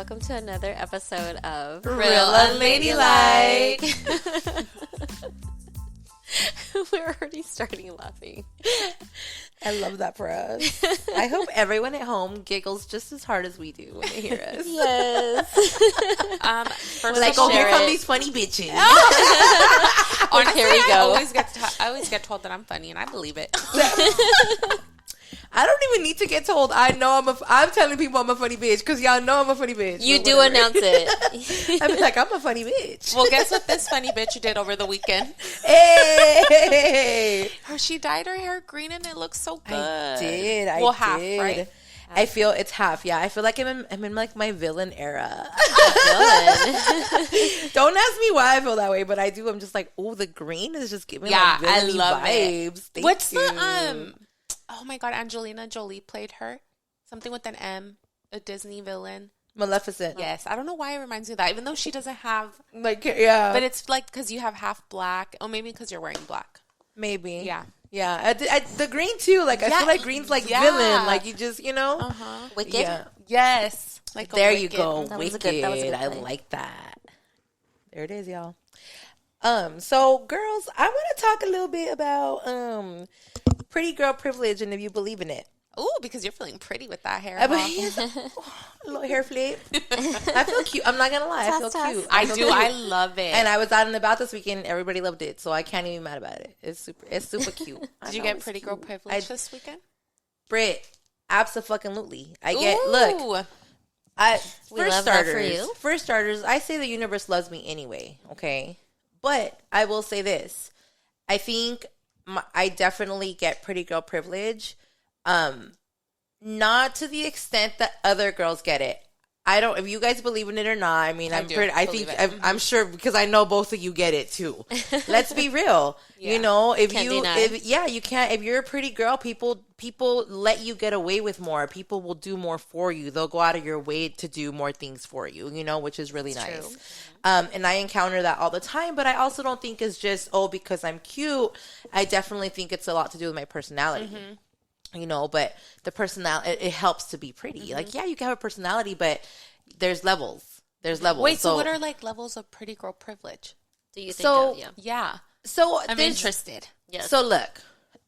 welcome to another episode of Real Unladylike. We're already starting laughing. I love that for us. I hope everyone at home giggles just as hard as we do when they hear us. Yes. We're like, oh, here come these funny bitches. Honestly, here we go. I always get told that I'm funny, and I believe it. I don't even need to get told. I know I'm telling people I'm a funny bitch because y'all know I'm a funny bitch. You do announce it. I be like, I'm a funny bitch. Well, guess what this funny bitch did over the weekend? Hey! She dyed her hair green and it looks so good. I did. Half, right? I feel it's half. Yeah, I feel like I'm in like my villain era. Don't ask me why I feel that way, but I do. I'm just like, oh, the green is just giving like villainy vibes. What's the Oh my God, Angelina Jolie played her. Something with an M, a Disney villain. Maleficent. Yes, I don't know why it reminds me of that, even though she doesn't have like but it's like because you have half black, or maybe because you're wearing black. Maybe. Yeah. Yeah, the green too. Like I feel like green's like villain. Like you just Wicked. Yeah. Yes. Like there you go. That Wicked. was a good I like that. There it is, y'all. So girls, I want to talk a little bit about pretty girl privilege and if you believe in it. Ooh, because you're feeling pretty with that hair. A little hair flip. I feel cute. I'm not gonna lie. I feel cute. I do. I love it. And I was out and about this weekend. Everybody loved it, so I can't even be mad about it. It's super cute. Did you get pretty girl privilege this weekend? Brit, absolutely. I get look. We love that for you. For starters, I say the universe loves me anyway. Okay, but I will say this: I think I definitely get pretty girl privilege. Not to the extent that other girls get it. I don't. If you guys believe in it or not, I mean, I'm sure because I know both of you get it too. Let's be real. Yeah. You know, you can't. If you're a pretty girl, people let you get away with more. People will do more for you. They'll go out of your way to do more things for you. You know, which is really nice. True. And I encounter that all the time. But I also don't think it's just because I'm cute. I definitely think it's a lot to do with my personality. Mm-hmm. You know, but the personality, it helps to be pretty. Mm-hmm. Like, yeah, you can have a personality, but there's levels. There's levels. Wait, so what are like levels of pretty girl privilege? Do you think of? Yeah. So I'm interested. Yes. So look,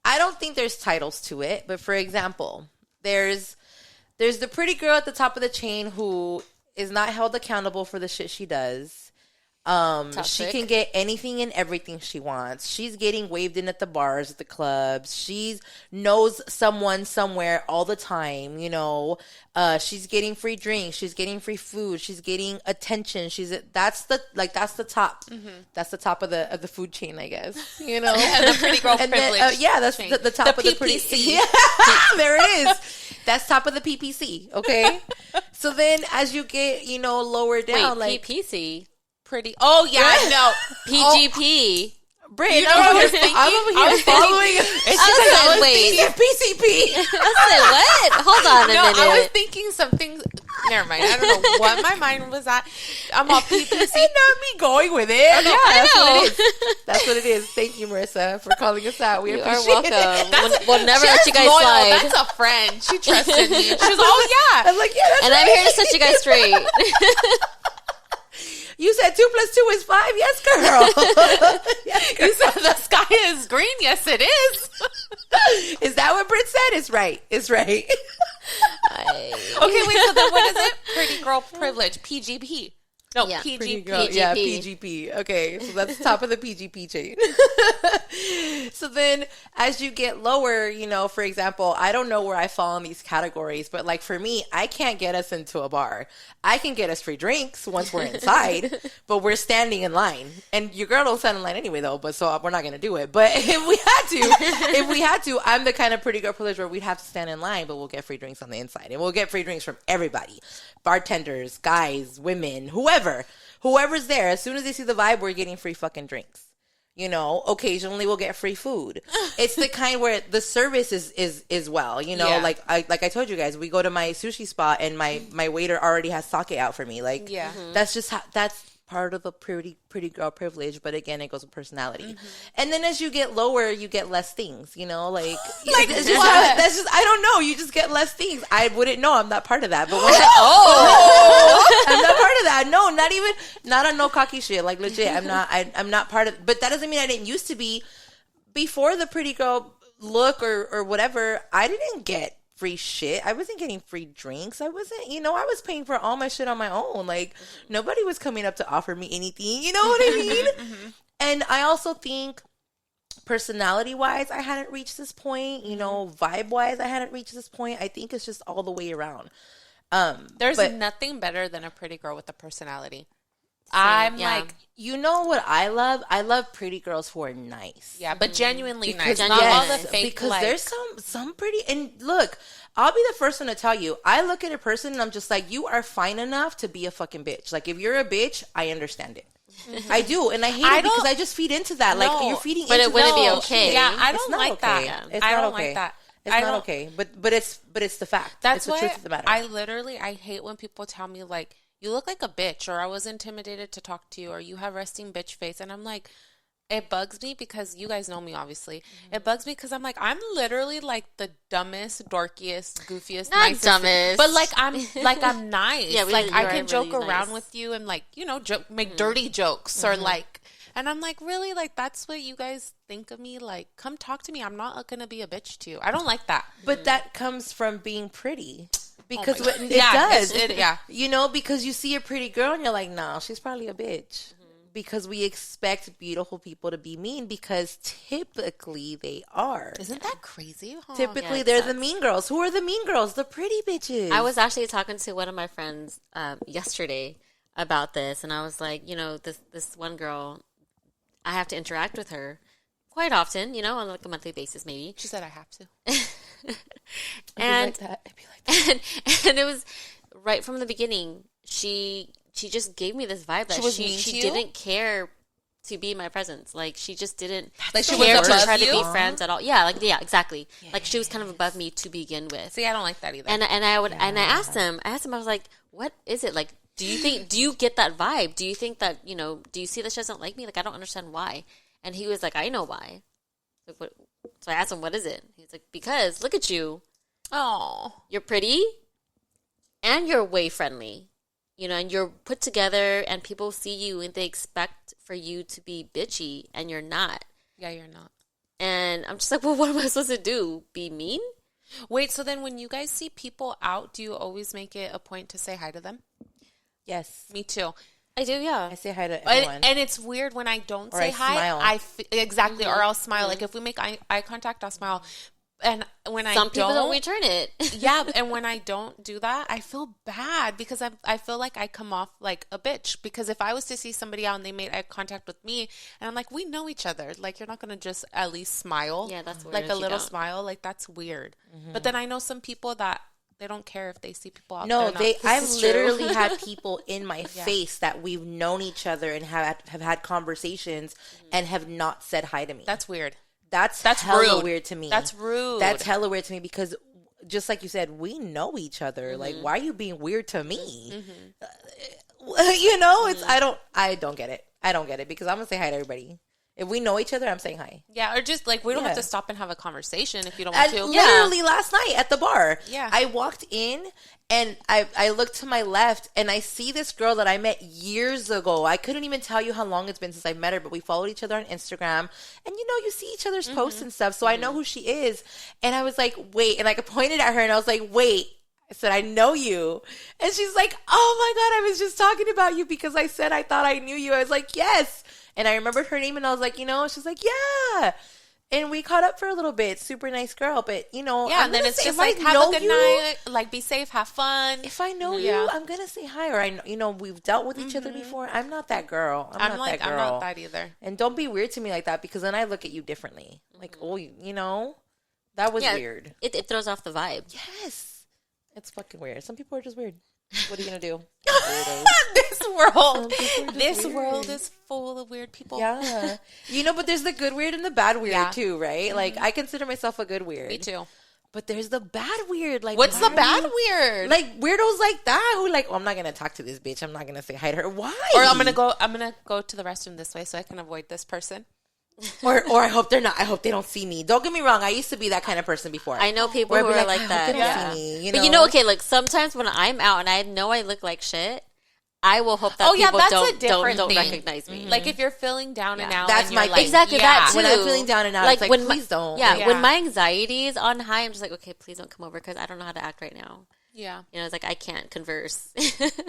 I don't think there's titles to it, but for example, there's the pretty girl at the top of the chain who is not held accountable for the shit she does. She can get anything and everything she wants. She's getting waved in at the bars, at the clubs. She knows someone somewhere all the time, you know. She's getting free drinks. She's getting free food. She's getting attention. That's the top. Mm-hmm. That's the top of the food chain, I guess. You know, the pretty girl privilege. That's the top of the pretty. Yeah, there it is. That's top of the PPC. Okay. So then, as you get, lower down, PPC. Pretty. Oh yeah, I know. PGP. Britt, you know what I was thinking? I'm over here following. I was thinking PCP. I said what? Hold on a minute. I was thinking something. Never mind. I don't know what my mind was at. I'm all PPC. And not me going with it. That's what it is. That's what it is. Thank you, Marissa, for calling us out. We appreciate it. We'll never let you guys slide. That's a friend. She trusted me. She was, oh yeah. I'm like, yeah, that's and right. I'm here to set you guys straight. You said 2 + 2 is 5. Yes, girl. Yes, girl. You said the sky is green. Yes, it is. Is that what Britt said? It's right. It's right. Okay, wait. So then, what is it? Pretty girl privilege. PGP. No, yeah, PGP. Yeah, PGP. Okay, so that's top of the PGP chain. So then, as you get lower, for example, I don't know where I fall in these categories, but like for me, I can't get us into a bar. I can get us free drinks once we're inside, but we're standing in line. And your girl don't stand in line anyway, though, but so we're not going to do it. But if we had to, I'm the kind of pretty girl privilege where we'd have to stand in line, but we'll get free drinks on the inside. And we'll get free drinks from everybody. Bartenders, guys, women, whoever's there. As soon as they see the vibe, we're getting free fucking drinks. Occasionally we'll get free food. It's the kind where the service is well, Yeah. like I told you guys, we go to my sushi spot and my waiter already has sake out for me. Like, yeah. That's just how, part of the pretty girl privilege, but again, it goes with personality. And then as you get lower, you get less things, you know, like it's just that's just, I don't know, you just get less things. I wouldn't know, I'm not part of that. But when I'm not part of that. No, not on no cocky shit. Like legit, I'm not part of. But that doesn't mean I didn't used to be. Before the pretty girl look or whatever, I didn't get free shit. I wasn't getting free drinks. I wasn't, I was paying for all my shit on my own. Like nobody was coming up to offer me anything. You know what I mean? And I also think personality wise, I hadn't reached this point. Vibe wise, I hadn't reached this point. I think it's just all the way around. There's nothing better than a pretty girl with a personality. Like, you know what I love? I love pretty girls who are nice. Yeah, but genuinely because, nice. Not all the fake. Because there's some pretty, and look, I'll be the first one to tell you, I look at a person and I'm just like, you are fine enough to be a fucking bitch. Like, if you're a bitch, I understand it. I do, and I hate it because I just feed into that. Like, you're feeding into that. But it wouldn't be okay. Yeah, I don't like that. Yeah. I don't like that. It's not okay. But it's the fact. That's the truth of the matter. I hate when people tell me, like, you look like a bitch, or I was intimidated to talk to you, or you have resting bitch face. And I'm like, it bugs me because you guys know me, obviously. It bugs me because I'm like, I'm literally like the dumbest, dorkiest, goofiest, not nicest. Dumbest. But I'm nice. Yeah, like I can joke really around nice. with you and like, make dirty jokes or like, and I'm like, really? Like, that's what you guys think of me? Like, come talk to me. I'm not going to be a bitch to you. I don't like that. But that comes from being pretty. Because it does. Because you see a pretty girl and you're like, nah, she's probably a bitch. Because we expect beautiful people to be mean because typically they are. Isn't that crazy? Huh? Typically they're the mean girls. Who are the mean girls? The pretty bitches. I was actually talking to one of my friends yesterday about this, and I was like, this one girl, I have to interact with her quite often, on like a monthly basis maybe. She said I have to. And It'd be like that. and it was right from the beginning. She just gave me this vibe that she didn't care to be in my presence. Like she just didn't care to try to be friends at all. Yeah, exactly. Yeah, like she was kind of above me to begin with. See, I don't like that either. And I asked him, I was like, what is it? Like, do you get that vibe? Do you think that, do you see that she doesn't like me? Like, I don't understand why. And he was like, I know why. Like, what? So I asked him, what is it? He's like, because look at you. Oh, You're pretty and you're way friendly, and you're put together and people see you and they expect for you to be bitchy and you're not. Yeah, you're not. And I'm just like, well, what am I supposed to do? Be mean? Wait, so then when you guys see people out, do you always make it a point to say hi to them? Yes. Me too. I do, yeah. I say hi to everyone. And it's weird when I don't or say I hi. Smile. Exactly, or I'll smile. Like if we make eye contact, I'll smile. And when Some people don't return it. Yeah, and when I don't do that, I feel bad because I feel like I come off like a bitch. Because if I was to see somebody out and they made eye contact with me, and I'm like, we know each other. Like, you're not going to just at least smile. Yeah, that's weird. Like a little smile. Like, that's weird. But then I know some people that they don't care if they see people out there. No, I've literally had people in my face that we've known each other and have had conversations and have not said hi to me. That's weird. That's hella rude. Weird to me. That's rude. That's hella weird to me because just like you said, we know each other. Like, why are you being weird to me? It's I don't get it. I don't get it because I'm gonna say hi to everybody. If we know each other, I'm saying hi. Yeah, or just like we don't have to stop and have a conversation if you don't want to. Literally last night at the bar, yeah, I walked in and I looked to my left and I see this girl that I met years ago. I couldn't even tell you how long it's been since I met her, but we followed each other on Instagram. And you see each other's posts and stuff, so I know who she is. And I was like, wait, and I pointed at her and I was like, wait. I said, I know you. And she's like, oh my God, I was just talking about you because I said I thought I knew you. I was like, yes. And I remembered her name and I was like, she's like, yeah. And we caught up for a little bit. Super nice girl. But, yeah, and then it's just like, have a good night. Like, be safe, have fun. If I know you, I'm going to say hi. Or, we've dealt with each other before. I'm not that girl. I'm not that girl. I'm not that either. And don't be weird to me like that because then I look at you differently. Like, that was weird. It throws off the vibe. Yes. It's fucking weird. Some people are just weird. What are you going to do? This world is full of weird people. Yeah. But there's the good weird and the bad weird too, right? Like, I consider myself a good weird. Me too. But there's the bad weird. Like, what's the why bad are you- weird? Like weirdos like that who like, oh, I'm not gonna talk to this bitch. I'm not gonna say hi to her. Why? Or I'm gonna go to the restroom this way so I can avoid this person. or I hope they're not. I hope they don't see me. Don't get me wrong. I used to be that kind of person before. I know people Where who I'd be are like I hope that. they don't Yeah. see me, But you know, okay, like sometimes when I'm out and I know I look like shit, I will hope that people that's a don't different thing. recognize me. Like if you're feeling down and out, That's and my you're like, exactly yeah. that too. When I'm feeling down and out, it's like, when please don't. Yeah, Yeah. when my anxiety is on high, I'm just like, okay, please don't come over because I don't know how to act right now. Yeah. You know, it's like I can't converse.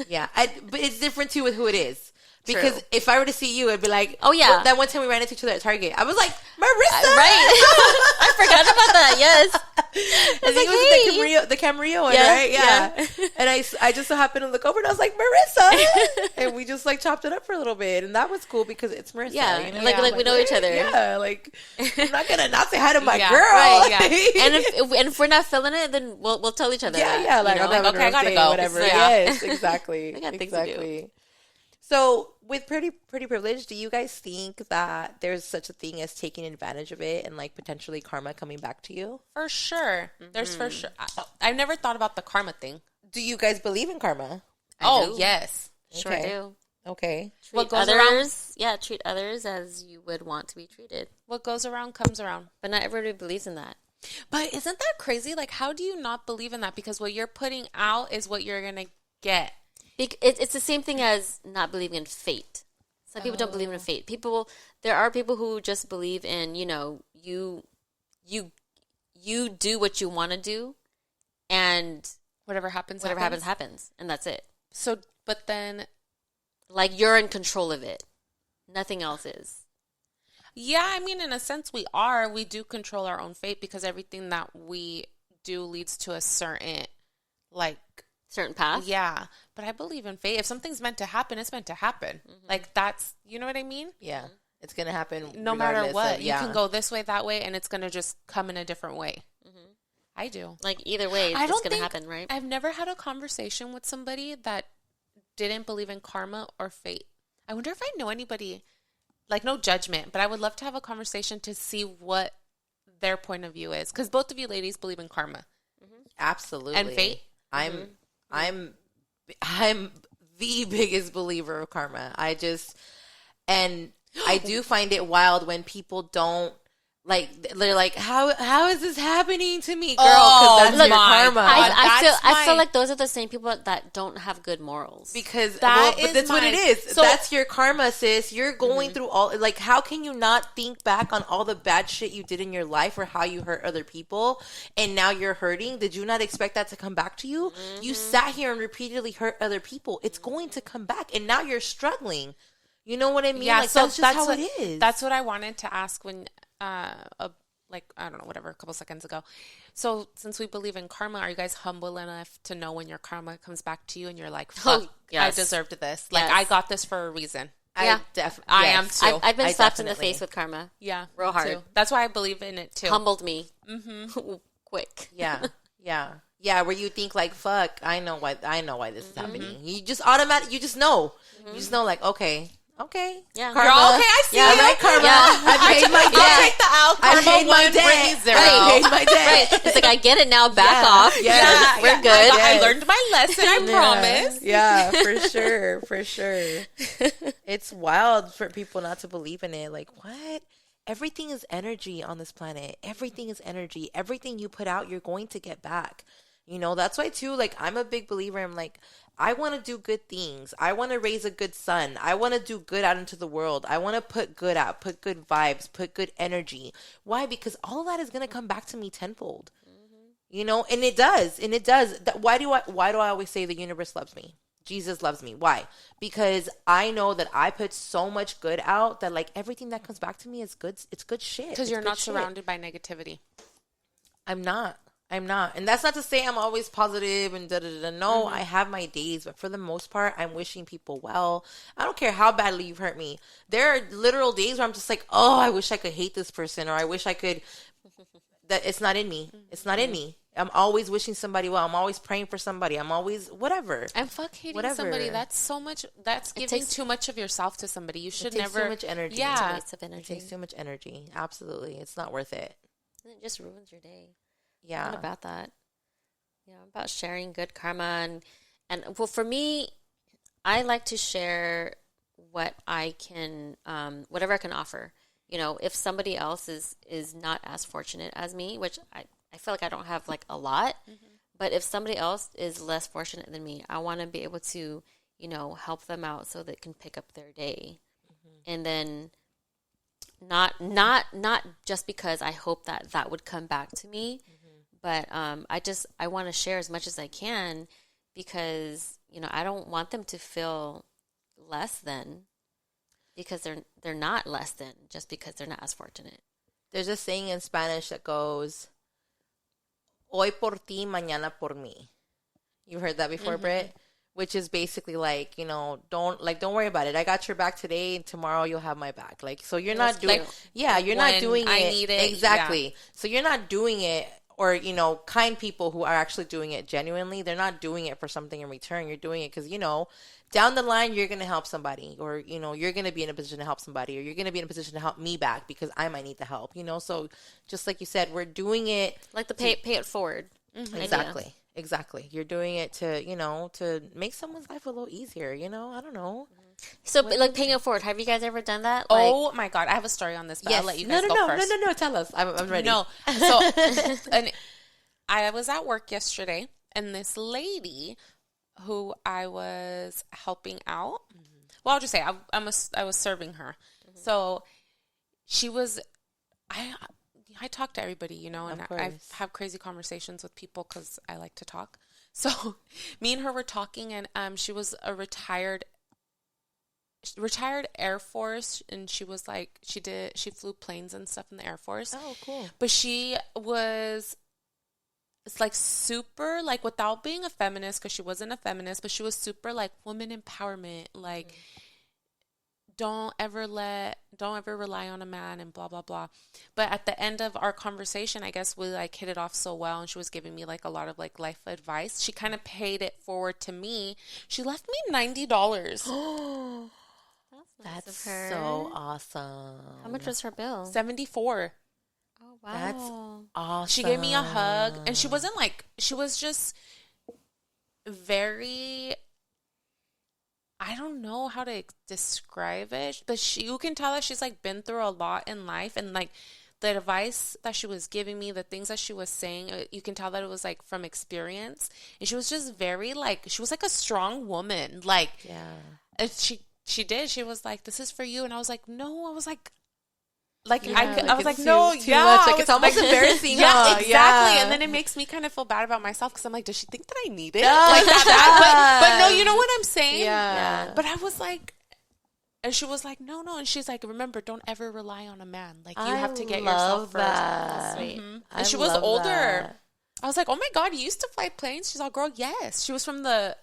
Yeah, but it's different too with who it is. Because True. if I were to see you, I'd be like, Oh, yeah. Well, that one time we ran into each other at Target, I was like, Marissa, Right? I forgot about that. Yes. I think it was the Camarillo one, Yeah, right? Yeah. And I just so happened to look over and I was like, Marissa, and we just like chopped it up for a little bit, and that was cool because it's Marissa. Yeah, you know? like we know each other. Yeah, like I'm not gonna not say hi to my Yeah, girl. right, yeah. And if we're not feeling it, then we'll tell each other. Yeah, that, yeah, like you know? I'm having okay, a I gotta day, go. whatever. Yeah. Yes, exactly. I got things to do. exactly. So, with pretty privilege, do you guys think that there's such a thing as taking advantage of it and like potentially karma coming back to you? For sure. There's for sure. I've never thought about the karma thing. Do you guys believe in karma? Oh, do. yes. Sure Okay. do. Okay. Treat What goes others, treat others as you would want to be treated. What goes around comes around. But not everybody believes in that. But isn't that crazy? Like, how do you not believe in that? Because what you're putting out is what you're going to get. It's the same thing as not believing in fate. Some people don't believe in fate. There are people who just believe in, you know, you do what you want to do, and Whatever happens, happens, and that's it. So, but then, Like you're in control of it. Nothing else is. yeah, I mean, in a sense, we are. We do control our own fate because everything that we do leads to a certain, like, Certain path. yeah. But I believe in fate. If something's meant to happen, it's meant to happen. Like, that's, you know what I mean? Yeah. It's going to happen No matter regardless what. of- You can go this way, that way, and it's going to just come in a different way. I do. Like either way, I it's don't going to think- happen, right? I've never had a conversation with somebody that didn't believe in karma or fate. I wonder if I know anybody, like no judgment, but I would love to have a conversation to see what their point of view is. Because both of you ladies believe in karma. Absolutely. And fate? I'm the biggest believer of karma. I do find it wild when people don't they're like, how is this happening to me, girl? Because that's look, your karma. I feel like those are the same people that don't have good morals. Because That but is that's what it is. So- That's your karma, sis. You're going through all like. How can you not think back on all the bad shit you did in your life or how you hurt other people, and now you're hurting? Did you not expect that to come back to you? You sat here and repeatedly hurt other people. It's going to come back, and now you're struggling. You know what I mean? Yeah, like, so that's just how what, it is. That's what I wanted to ask when, like, I don't know, whatever, a couple seconds ago. So since we believe in karma, are you guys humble enough to know when your karma comes back to you and you're like, fuck, yes. I deserved this. Like, Yes. I got this for a reason. Yeah. I am too. I've been I slapped in the definitely- face with karma. Yeah. Real me hard. too. That's why I believe in it too. Humbled me. Quick. Yeah. Where you think like, fuck, I know why this is happening. You just you just know. You just know, like, okay. Yeah. Karma. Girl, okay, I see Yeah, you. right, karma. Yeah. I paid my I'll debt. take the L. I Karma paid my one, debt. bring me zero. I paid my debt. Right. It's like I get it now. Back Yeah. off. Yeah. We're good. I learned my lesson, I promise. Yeah, for sure. It's wild for people not to believe in it. Like, what? Everything is energy on this planet. Everything is energy. Everything you put out, you're going to get back. You know, that's why too, like, I'm a big believer. I'm like, I want to do good things. I want to raise a good son. I want to do good out into the world. I want to put good out, put good vibes, put good energy. Why? Because all of that is going to come back to me tenfold. You know, and it does. Why do I always say the universe loves me? Jesus loves me. Why? Because I know that I put so much good out that like everything that comes back to me is good. It's good shit. Because It's you're good not shit. surrounded by negativity. I'm not. And that's not to say I'm always positive and da-da-da. No, I have my days. But for the most part, I'm wishing people well. I don't care how badly you've hurt me. There are literal days where I'm just like, oh, I wish I could hate this person. Or I wish I could. That it's not in me. It's not in me. I'm always wishing somebody well. I'm always praying for somebody. I'm always whatever. And fuck hating Whatever. somebody. That's so much. That's giving takes- too much of yourself to somebody. You should It takes never. too much energy. Yeah. It's a waste of It energy. takes too much energy. Absolutely. It's not worth it. It just ruins your day. Yeah. Not about that. Yeah, about sharing good karma and well, for me, I like to share what I can, whatever I can offer. You know, if somebody else is not as fortunate as me, which I feel like I don't have like a lot, but if somebody else is less fortunate than me, I want to be able to, you know, help them out so they can pick up their day, and then not just because I hope that would come back to me, but I want to share as much as I can because, you know, I don't want them to feel less than because they're not less than just because they're not as fortunate. There's a saying in Spanish that goes, "Hoy por ti, mañana por mí." You heard that before, Britt? Which is basically like, you know, don't worry about it. I got your back today, and tomorrow you'll have my back. Like, so you're not doing, you're not doing I it. need it. Exactly. Yeah. So you're not doing it, or, you know, kind people who are actually doing it genuinely, they're not doing it for something in return. You're doing it because, you know, down the line, you're going to help somebody, or, you know, you're going to be in a position to help somebody, or you're going to be in a position to help me back because I might need the help, you know? So just like you said, we're doing it. Like the pay it forward. Exactly. Exactly. You're doing it to, you know, to make someone's life a little easier, you know? I don't know. So, like, paying it forward, have you guys ever done that? Oh, my God. I have a story on this, but I'll let you guys go first. No. Tell us. I'm ready. No. So, and I was at work yesterday, and this lady who I was helping out, well, I'll just say I was serving her. So, she was, I talk to everybody, you know, and I have crazy conversations with people because I like to talk. So me and her were talking, and she was a retired Air Force, and she was like, she flew planes and stuff in the Air Force. Oh, cool. But she was, it's like super, like, without being a feminist, because she wasn't a feminist, but she was super like woman empowerment, like, don't ever rely on a man and blah, blah, blah. But at the end of our conversation, I guess we like hit it off so well, and she was giving me like a lot of like life advice. She kind of paid it forward to me. She left me $90. That's so awesome. How much was her bill? $74. Oh, wow. That's awesome. She gave me a hug, and she wasn't like, she was just very, I don't know how to describe it, but you can tell that she's like been through a lot in life, and like the advice that she was giving me, the things that she was saying, you can tell that it was like from experience, and she was just very like, she was like a strong woman, like, yeah. And she was like, this is for you, and I was like, no, I was like Yeah, I was like, too, no, too yeah, much. Like, it's almost embarrassing. Yeah, exactly. Yeah. And then it makes me kind of feel bad about myself because I'm like, does she think that I need it? Like that? But no, you know what I'm saying? Yeah. But I was like, and she was like, no. And she's like, remember, don't ever rely on a man. Like, you have to get yourself first. That. Sweet. And she was older. That. I was like, oh my God, you used to fly planes? She's all, girl, yes. She was from the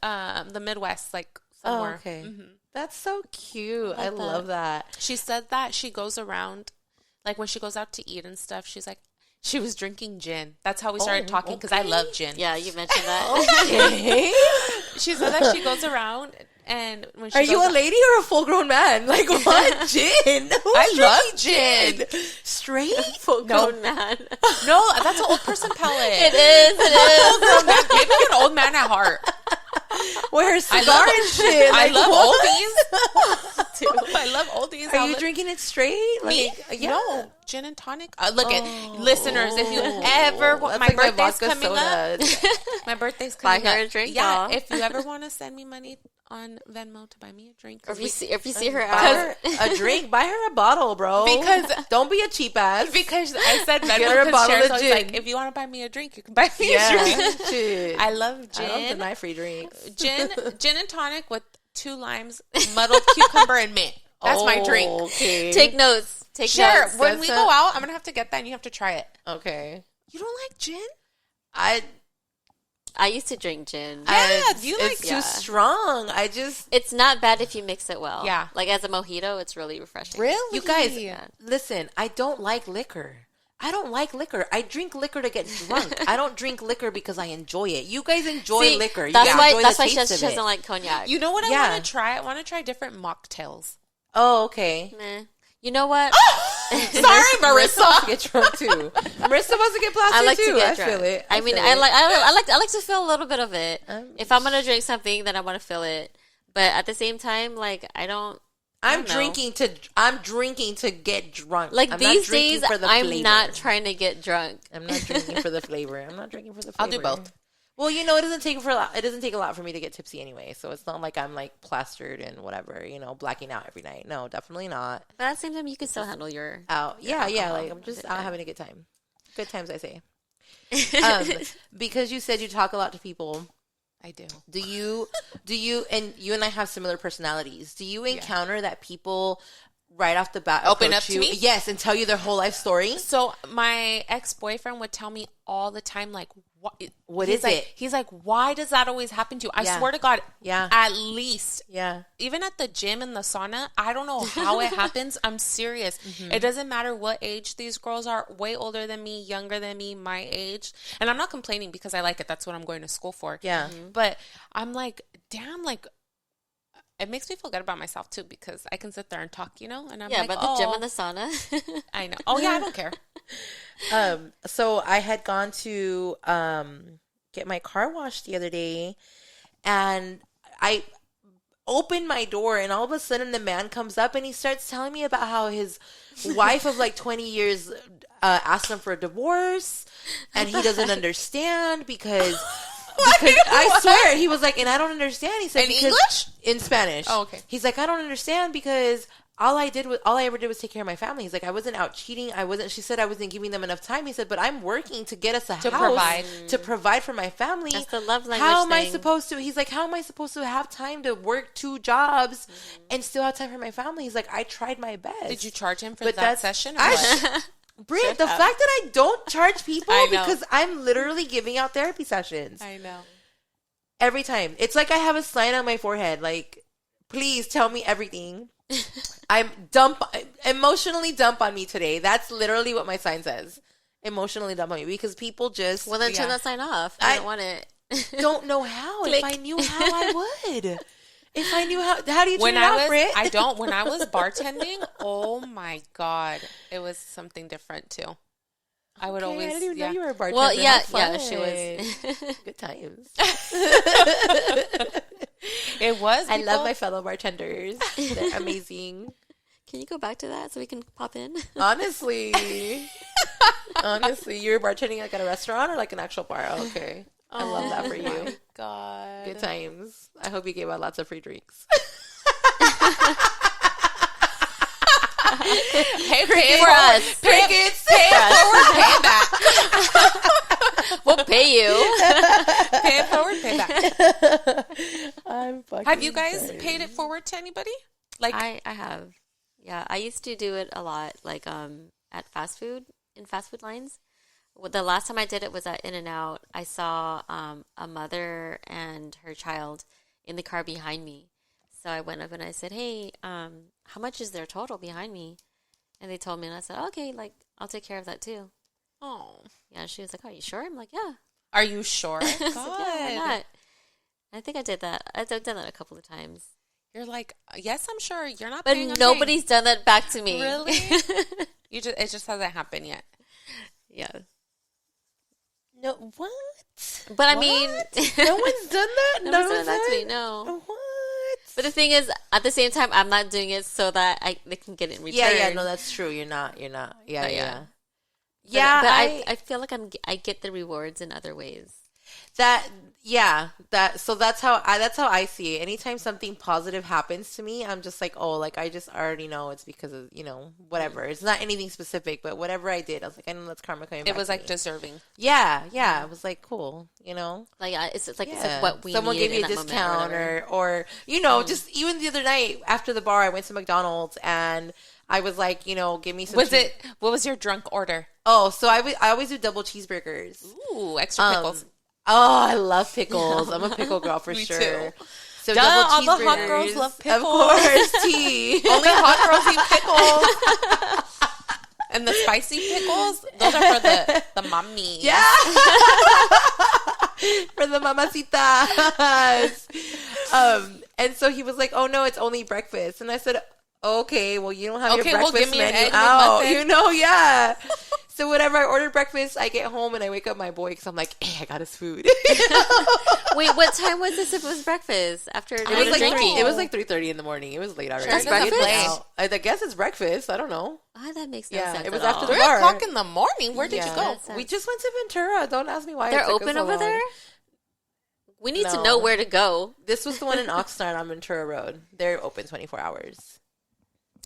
Midwest, like somewhere. Oh, okay. That's so cute. I love that. She said that she goes around, like when she goes out to eat and stuff, she's like, she was drinking gin. That's how we started talking because I love gin. Yeah, you mentioned that. Okay. She said that she goes around, and when she Are you a lady or a full grown man? Like, what? Gin? I love gin. Straight? Full grown man. No, that's an old person palate. It is. Maybe an old man at heart. Where her cigar and shit. I Like, love what? oldies. I love oldies. Are you drinking it straight? Me? Like, yeah. No, gin and tonic. Look at listeners. If you ever want, That's my like birthday's vodka coming up. soda. My birthday's Buy coming her up. a drink, Yeah, y'all. if you ever want to send me money on Venmo to buy me a drink, Or if you see her Buy out. her a drink. Buy her a bottle, bro. Because don't be a cheap ass. because I said Get her a Venmo bottle because of Cher's gin. like, if you want to buy me a drink, you can buy me a Yeah. drink. Shit. I love gin. I don't deny free drinks. Gin and tonic with 2 limes, muddled cucumber, and mint. That's my drink. Okay. Take notes. Take Sure. notes. When we go out, I'm gonna have to get that, and you have to try it. Okay. You don't like gin? I used to drink gin. You like it's yeah. too strong. It's not bad if you mix it well. Yeah. Like as a mojito, it's really refreshing. Really? You guys, listen, I don't like liquor. I don't like liquor. I drink liquor to get drunk. I don't drink liquor because I enjoy it. You guys enjoy See, liquor. You That's guys why. enjoy That's the why she taste of doesn't it. like cognac. You know what I Yeah. want to try? I want to try different mocktails. Oh, okay. Meh. You know what? Sorry, Marissa wants to Marissa. get drunk too. Marissa wants to get plastered I like too. to get I drunk. feel it. I mean, feel I it. like to feel a little bit of it. If I'm gonna drink something, then I want to feel it. But at the same time, like I don't know. drinking to get drunk. Like I'm these not drinking days, for the I'm flavor. not trying to get drunk. I'm not drinking for the flavor. I'm not drinking for the flavor. I'll do both. Well, it doesn't take a lot for me to get tipsy anyway. So it's not like I'm like plastered and whatever, blacking out every night. No, definitely not. But at the same time, you can still handle your Out. Yeah. alcohol. Like I'm just out having a good time. Good times, I say. Because you said you talk a lot to people. I do. Do you and you and I have similar personalities. Do you encounter that people right off the bat Open approach up to you? me? Yes, and tell you their whole life story? So my ex-boyfriend would tell me all the time, like, What he's is like, it? He's like, why does that always happen to you? I Yeah. swear to God, Yeah. at least. Yeah. Even at the gym and the sauna, I don't know how it happens. I'm serious. Mm-hmm. It doesn't matter what age these girls are, way older than me, younger than me, my age. And I'm not complaining because I like it. That's what I'm going to school for. Yeah. But I'm like, damn, like, it makes me feel good about myself too because I can sit there and talk, and I'm like, but the gym and the sauna. I know. Oh yeah, I don't care. So I had gone to get my car washed the other day, and I opened my door, and all of a sudden the man comes up and he starts telling me about how his wife of like 20 years asked him for a divorce, and he doesn't understand because I swear he was like, and I don't understand. He said, In English? In Spanish. Oh, okay. He's like, I don't understand because all I ever did was take care of my family. He's like, I wasn't out cheating. She said I wasn't giving them enough time. He said, but I'm working to get us a house to provide for my family. That's the love language How am I thing. supposed to? He's like, how am I supposed to have time to work 2 jobs and still have time for my family? He's like, I tried my best. Did you charge him for But that that's- session? Or I what? Britt, the fact that I don't charge people I know. because I'm literally giving out therapy sessions. I know. Every time. It's like I have a sign on my forehead, like, please tell me everything. Emotionally dump on me today. That's literally what my sign says. Emotionally dump on me because people just Well, then turn Yeah. that sign off. I don't want it. don't know how. If Click. I knew how, I would. If I knew how do you turn When it I off, was, Britt? I don't. When I was bartending, oh my God, it was something different too. I would Okay, always. I didn't even yeah. know you were a bartender. Well, yeah, How she fun. was. Good times. It was. I love people- my fellow bartenders. They're amazing. Can you go back to that so we can pop in? Honestly, you're bartending like at a restaurant or like an actual bar. Okay, I love that for Oh my you. God. Good times. I hope you gave out lots of free drinks. Hey, pay For forward. us. Pay it forward. Pay it back. We'll pay you. Pay it forward. Pay it back. I'm fucking. Have you guys sorry. paid it forward to anybody? Like, I have. Yeah, I used to do it a lot, like at fast food, in fast food lines. Well, the last time I did it was at In-N-Out. I saw a mother and her child in the car behind me. So I went up and I said, hey, how much is their total behind me? And they told me, and I said, okay, like, I'll take care of that too. oh, Yeah, she was like, are you sure? I'm like, yeah. are you sure? I said, yeah, God. why not? I think I did that. I've done that a couple of times. You're like, yes, I'm sure. You're not But paying. I'm nobody's done that back to me. paying. Really. It just hasn't happened yet. Yeah. No, what? But I mean, No one's done that. no one's done that to me. No. What? But the thing is, at the same time, I'm not doing it so that they can get it in return. Yeah, no, that's true. You're not. Yeah, But yeah. But, Yeah, but I feel like I get the rewards in other ways. So that's how I see it. Anytime something positive happens to me, I'm just like, oh, like I just already know it's because of, whatever. It's not anything specific, but whatever I did, I was like, I know that's karma coming back. It was to like me. deserving. Yeah. It was like cool, Like it's like it's Yeah. like what we Someone needed gave me a in that moment discount whatever. or just even the other night after the bar, I went to McDonald's and I was like, give me some. What was your drunk order? Oh, so I always do double cheeseburgers. Ooh, extra pickles. Oh, I love pickles. I'm a pickle girl for Me sure. too. So Duh, double all the hot cheeseburgers. girls love Of pickles. course, tea. Only hot girls eat pickles. And the spicy pickles, those are for the mommy. Yeah. For the mamacitas. And so he was like, oh no, it's only breakfast. And I said, Okay, well, you don't have your Okay, well, breakfast give me an menu egg out. McMuffin. You know, yeah. So whenever I order breakfast, I get home and I wake up my boy because I'm like, hey, I got his food. Wait, what time was this if it was breakfast? After It was like drinking? it was like 3:30 in the morning. It was late already. That's Sure doesn't breakfast? play. Out. I guess it's breakfast. I don't know. Oh, that makes no Yeah, sense it was at after all. the 3 bar. o'clock in the morning. Where did you Yeah. go? That's- We just went to Ventura. Don't ask me why. it They're took us open so over long. there? We need to No. know where to go. This was the one in Oxnard on Ventura Road. They're open 24 hours.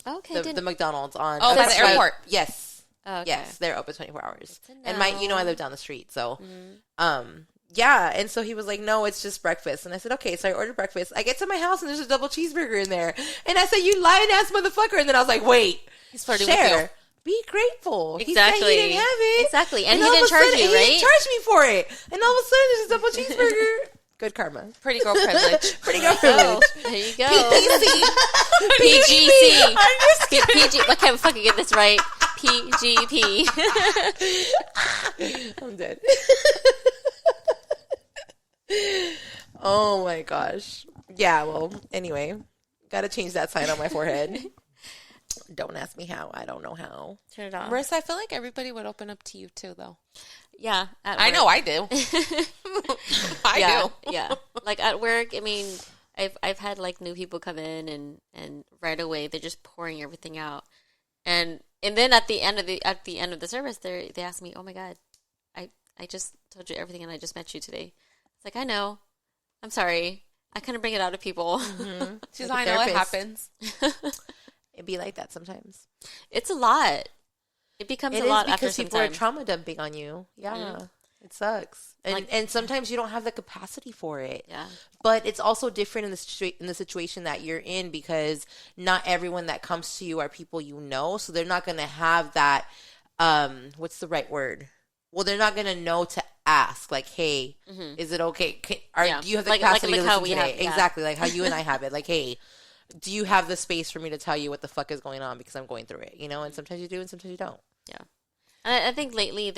Okay. The McDonald's on. Oh, by the right- airport. Yes. Okay. Yes, they're open 24 hours. Good to And I know. live down the street, so yeah, and so he was like, "No, it's just breakfast." And I said, "Okay." So I ordered breakfast. I get to my house and there's a double cheeseburger in there. And I said, "You lying ass motherfucker." And then I was like, "Wait. He's flirting with share. you. Be grateful." He Exactly. said he didn't have it. Exactly. And he all of didn't a charge sudden- you, He right? didn't charge me for it. And all of a sudden there's a double cheeseburger. Good karma. Pretty girl privilege. Pretty good Oh, privilege. there you go. PGC. PGC. I'm just kidding. PG. I can't fucking get this right. PGP. I'm dead. Oh my gosh. Yeah, well, anyway, gotta change that sign on my forehead. Don't ask me how. I don't know how. Turn it off. Marissa, I feel like everybody would open up to you too, though. Yeah. I know I do. I do. Yeah. Like at work, I mean, I've had like new people come in and right away they're just pouring everything out. And then at the end of the service they ask me, "Oh my God, I just told you everything and I just met you today." It's like, I know. I'm sorry. I kind of bring it out of people. Mm-hmm. She's Like like, a I know it therapist. happens. It'd be like that sometimes. It's a lot. It becomes It a is lot after because some people are time. trauma dumping on you. Yeah. It sucks. And sometimes you don't have the capacity for it. Yeah. But it's also different in the situation that you're in because not everyone that comes to you are people you know. So they're not going to have that, what's the right word? Well, they're not going to know to ask, like, hey, is it okay? Do you have the capacity to how listen we today? have, yeah. Exactly, like how you and I have it. Like, hey, do you have the space for me to tell you what the fuck is going on because I'm going through it? You know, and sometimes you do and sometimes you don't. Yeah. And I think lately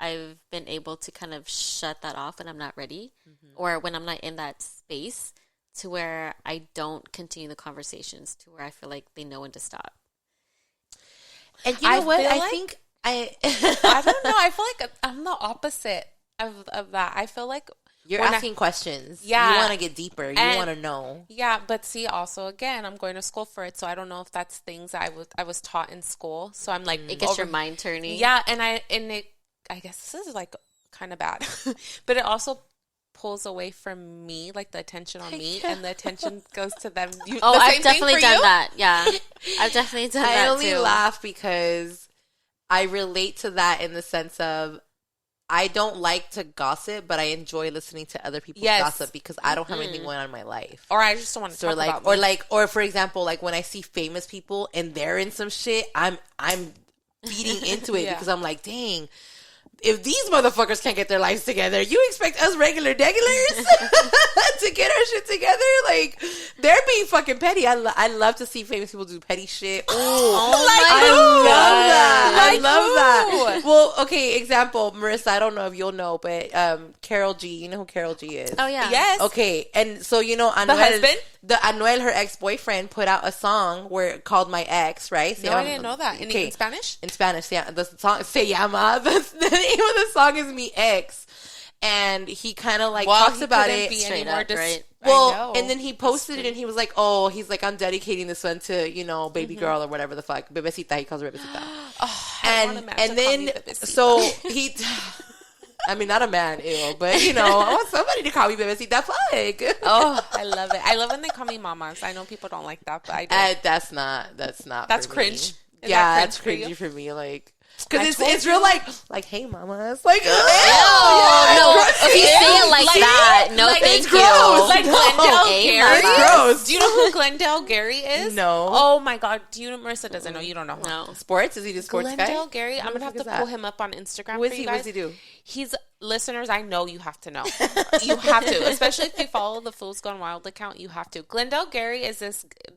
I've been able to kind of shut that off when I'm not ready or when I'm not in that space to where I don't continue the conversations to where I feel like they know when to stop. And you know what? feel I like- think I don't know. I feel like I'm the opposite of that. I feel like you're when asking questions. Yeah. You want to get deeper. You And- want to know. Yeah, but see, also again, I'm going to school for it, so I don't know if that's things I was taught in school. So I'm like, It gets your mind turning. yeah, and I guess this is like kind of bad, but it also pulls away from me, like the attention on me, and the attention goes to them. Oh, the I've same thing definitely for done you? that. Yeah. I've definitely done that I only too. laugh because I relate to that in the sense of I don't like to gossip, but I enjoy listening to other people's Yes. gossip because I don't have anything going on in my life. Or I just don't want to So talk like, about me. or for example, like when I see famous people and they're in some shit, I'm feeding into it Yeah. because I'm like, dang, if these motherfuckers can't get their lives together, you expect us regular degulars to get our shit together? Like, they're being fucking petty. I love to see famous people do petty shit. Ooh, I love that. Like I love that. who? Well, okay, example, Marissa, I don't know if you'll know, but Carol G, you know who Carol G is? Oh yeah. Yes. Okay, and so you know, Anuel, husband? Anuel, her ex-boyfriend, put out a song where called "My Ex," right? No, I didn't know that. In Spanish? In Spanish, yeah. The song Se Llama. The name of the song is "Mi Ex," and he kind of like talks he about couldn't it. be straight any more up, right? I Well, know. and then he posted it, and he was like, "Oh, he's like, I'm dedicating this one to baby girl or whatever the fuck, bebecita." He calls her bebecita. I want a man to and call then me bebecita. so he. I mean, not a man, ew, but I want somebody to call me bebecita. Fuck. Oh, I love it. I love when they call me mamas. I know people don't like that, but I do. That's not. That's for me. cringe. Is Yeah, that that's cringe cringy for for me. Like, I because told it's real like, hey, mamas, like, ew, No, yeah, if you say it like that, no like, thank it's you. gross. Like No. Glendale Hey, Gary. mama. gross. Do you know who Glendale Gary is? No. Oh my God. Do you know? Marissa doesn't know. You don't know. No. Sports? Is he just sports Glendale guy? Gary. I'm Who the gonna have fuck to is pull that? him up on Instagram. Who is for he? you What guys. does he do? He's listeners. I know you have to know. You have to, especially if you follow the Fools Gone Wild account. You have to. Glendale Gary is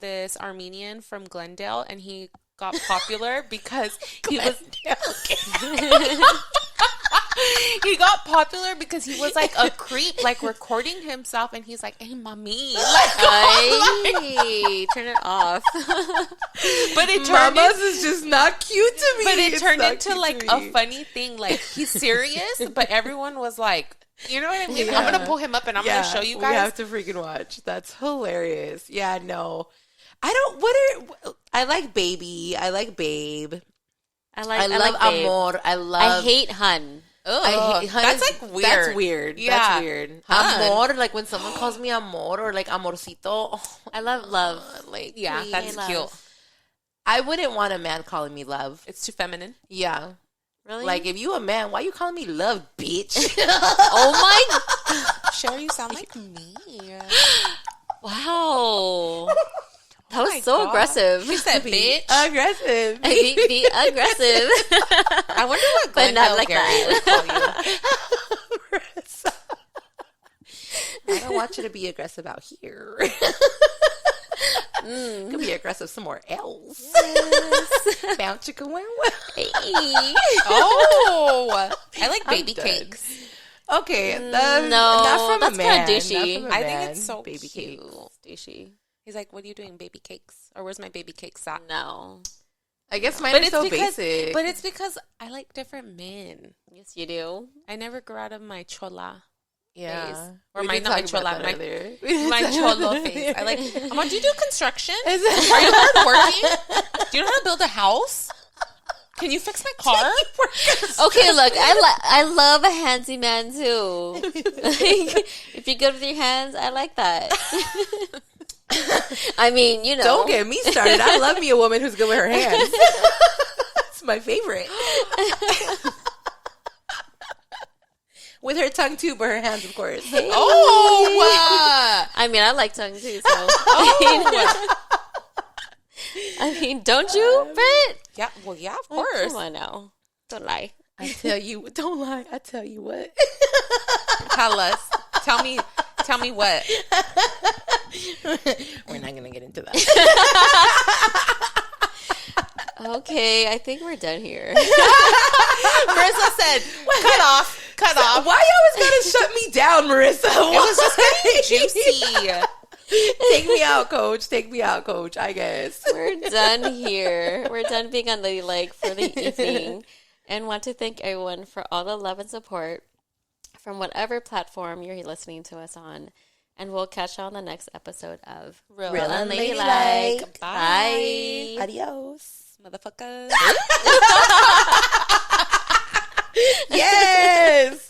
this Armenian from Glendale, and he got popular because he was. He got popular because he was like a creep, like recording himself, and he's like, "Hey, mommy, like, Ay, turn it off." but it turned Mamas is just not cute to me. but it It's turned not into cute like to a me. funny thing. Like he's serious, but everyone was like, you know what I mean? Yeah. I'm gonna pull him up and I'm gonna show you We guys. have to freaking watch. That's hilarious. Yeah, no. I don't. I like baby. I like babe. I I love like babe. amor. I hate hun. I hate, hun That's is- like weird. That's weird. Yeah. That's weird. Hun. Amor, like when someone calls me amor or like amorcito. Oh, I love love. like Yeah, please. that's love. cute. I wouldn't want a man calling me love. It's too feminine. Yeah. Really? Like if you a man, why you calling me love, bitch? oh my! Sure, you sound like me. Wow, that was my so God. aggressive. He said, "Bitch." Aggressive. be aggressive, I wonder what but not Glendale like Gary that. would call you. I don't want you to be aggressive out here. You can be aggressive somewhere else. Bounce chicka wow wow. Hey. Oh, I like baby done. cakes. Okay, No, not from that's a man. kinda douchey. Not from a I think man. it's so baby cute. cakes. Douchey. He's like, "What are you doing, baby cakes? Or where's my baby cakes at?" No. I guess mine But are it's so because, basic. but it's because I like different men. Yes, you do. I never grew out of my chola yeah, face. Or We my did not my talk about chola, that my earlier. my cholo face. I like. Amor, do you do construction? Is Are you hardworking? Do you know how to build a house? Can you fix my car? Okay, look, I love a handsy man too. Like, if you're good with your hands, I like that. I mean, you know. Don't get me started. I love me a woman who's good with her hands. It's my favorite. With her tongue too, but her hands, of course. Oh, I mean, I like tongue too. So. I mean, don't you, Britt? yeah. Well, yeah, of Come course. on now, don't lie. I tell you, don't lie. I tell you what. Tell us. Tell me what. We're not gonna get into that. Okay, I think we're done here. Marissa said, "Cut off." Why you always gotta shut me down, Marissa? It was just getting juicy. Take me out, coach. Take me out, coach. I guess. We're done here. We're done being on the like for the evening, and want to thank everyone for all the love and support from whatever platform you're listening to us on. And we'll catch you on the next episode of Real and Ladylike. Bye. Adios. Motherfuckers. Yes.